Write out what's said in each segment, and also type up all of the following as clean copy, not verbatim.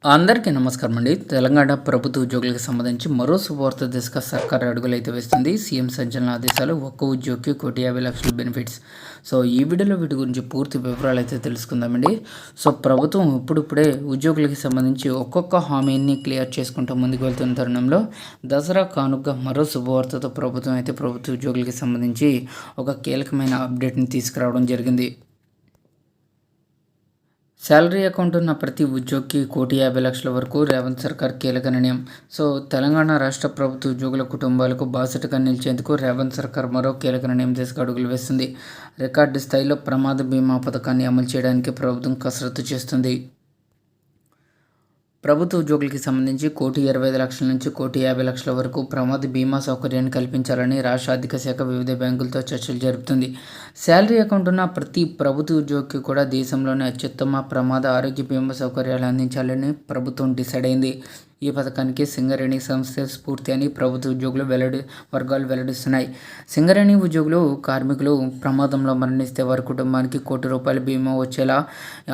అందరికీ నమస్కారం అండి. తెలంగాణ ప్రభుత్వ ఉద్యోగులకు సంబంధించి మరో శుభవార్త దిశగా సర్కార్ అడుగులైతే వేస్తుంది. సీఎం సంచలన ఆదేశాలు, ఒక్క ఉద్యోగికి 1,50,00,000 బెనిఫిట్స్. సో ఈ వీడియోలో వీటి గురించి పూర్తి వివరాలు అయితే తెలుసుకుందామండి. సో ప్రభుత్వం ఇప్పుడిప్పుడే ఉద్యోగులకి సంబంధించి ఒక్కొక్క హామీని క్లియర్ చేసుకుంటూ ముందుకు వెళ్తున్న తరుణంలో దసరా కానుక మరో శుభవార్తతో ప్రభుత్వ ఉద్యోగులకి సంబంధించి ఒక కీలకమైన అప్డేట్ని తీసుకురావడం జరిగింది. శాలరీ అకౌంట్ ఉన్న ప్రతి ఉద్యోగికి 1,50,00,000 వరకు రేవంత్ సర్కార్ కీలక నిర్ణయం. సో తెలంగాణ రాష్ట్ర ప్రభుత్వ ఉద్యోగుల కుటుంబాలకు బాసటగా నిలిచేందుకు రేవంత్ సర్కార్ మరో కీలక నిర్ణయం దిశగా అడుగులు వేస్తుంది. రికార్డు స్థాయిలో ప్రమాద బీమా పథకాన్ని అమలు చేయడానికి ప్రభుత్వం కసరత్తు చేస్తుంది. ప్రభుత్వ ఉద్యోగులకి సంబంధించి 1,25,00,000 నుంచి 1,50,00,000 వరకు ప్రమాద బీమా సౌకర్యాన్ని కల్పించాలని రాష్ట్ర ఆర్థిక శాఖ వివిధ బ్యాంకులతో చర్చలు జరుపుతుంది. శాలరీ అకౌంట్ ఉన్న ప్రతి ప్రభుత్వ ఉద్యోగికి కూడా దేశంలోనే అత్యుత్తమ ప్రమాద ఆరోగ్య బీమా సౌకర్యాలు అందించాలని ప్రభుత్వం డిసైడ్ అయింది. ఈ పథకానికి సింగరేణి సంస్థ స్ఫూర్తి అని ప్రభుత్వ ఉద్యోగులు వర్గాలు వెల్లడిస్తున్నాయి. సింగరేణి ఉద్యోగులు, కార్మికులు ప్రమాదంలో మరణిస్తే వారి కుటుంబానికి ₹1,00,00,000 బీమా వచ్చేలా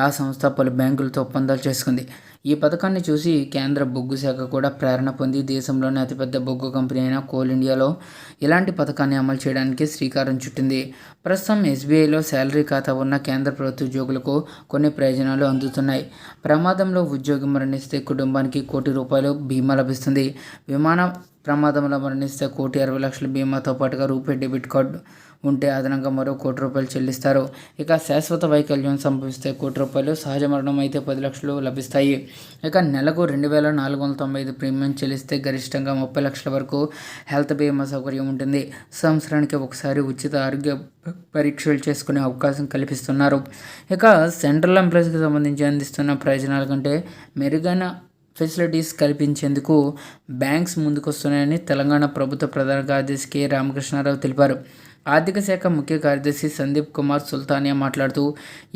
ఆ సంస్థ పలు బ్యాంకులతో ఒప్పందాలు చేసుకుంది. ఈ పథకాన్ని చూసి కేంద్ర బొగ్గు శాఖ కూడా ప్రేరణ పొంది దేశంలోనే అతిపెద్ద బొగ్గు కంపెనీ అయిన కోల్ ఇండియాలో ఇలాంటి పథకాన్ని అమలు చేయడానికి శ్రీకారం చుట్టింది. ప్రస్తుతం ఎస్బీఐలో శాలరీ ఖాతా ఉన్న కేంద్ర ప్రభుత్వ ఉద్యోగులకు కొన్ని ప్రయోజనాలు అందుతున్నాయి. ప్రమాదంలో ఉద్యోగి మరణిస్తే కుటుంబానికి ₹1,00,00,000 బీమా లభిస్తుంది. విమాన ప్రమాదంలో మరణిస్తే ₹1,60,00,000 బీమాతో పాటుగా రూపే డెబిట్ కార్డు ఉంటే అదనంగా మరో ₹1,00,00,000 చెల్లిస్తారు. ఇక శాశ్వత వైకల్యం సంభవిస్తే ₹1,00,00,000, సహజ మరణం అయితే ₹10,00,000 లభిస్తాయి. ఇక నెలకు 2,495 ప్రీమియం చెల్లిస్తే గరిష్టంగా ₹30,00,000 వరకు హెల్త్ బీమా సౌకర్యం ఉంటుంది. సంవత్సరానికి ఒకసారి ఉచిత ఆరోగ్య పరీక్షలు చేసుకునే అవకాశం కల్పిస్తున్నారు. ఇక సెంట్రల్ ఎంప్లాయీస్కి సంబంధించి అందిస్తున్న ప్రయోజనాల కంటే మెరుగైన ఫెసిలిటీస్ కల్పించేందుకు బ్యాంక్స్ ముందుకొస్తున్నాయని తెలంగాణ ప్రభుత్వ ప్రధాన కార్యదర్శి కె రామకృష్ణారావు తెలిపారు. ఆర్థిక శాఖ ముఖ్య కార్యదర్శి సందీప్ కుమార్ సుల్తానియా మాట్లాడుతూ,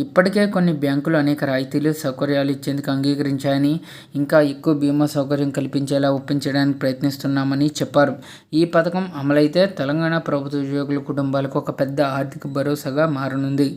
ఇప్పటికే కొన్ని బ్యాంకులు అనేక రాయితీలు, సౌకర్యాలు ఇచ్చేందుకు అంగీకరించాయని, ఇంకా ఎక్కువ బీమా సౌకర్యం కల్పించేలా ఒప్పించడానికి ప్రయత్నిస్తున్నామని చెప్పారు. ఈ పథకం అమలైతే తెలంగాణ ప్రభుత్వ ఉద్యోగుల కుటుంబాలకు ఒక పెద్ద ఆర్థిక భరోసాగా మారనుంది.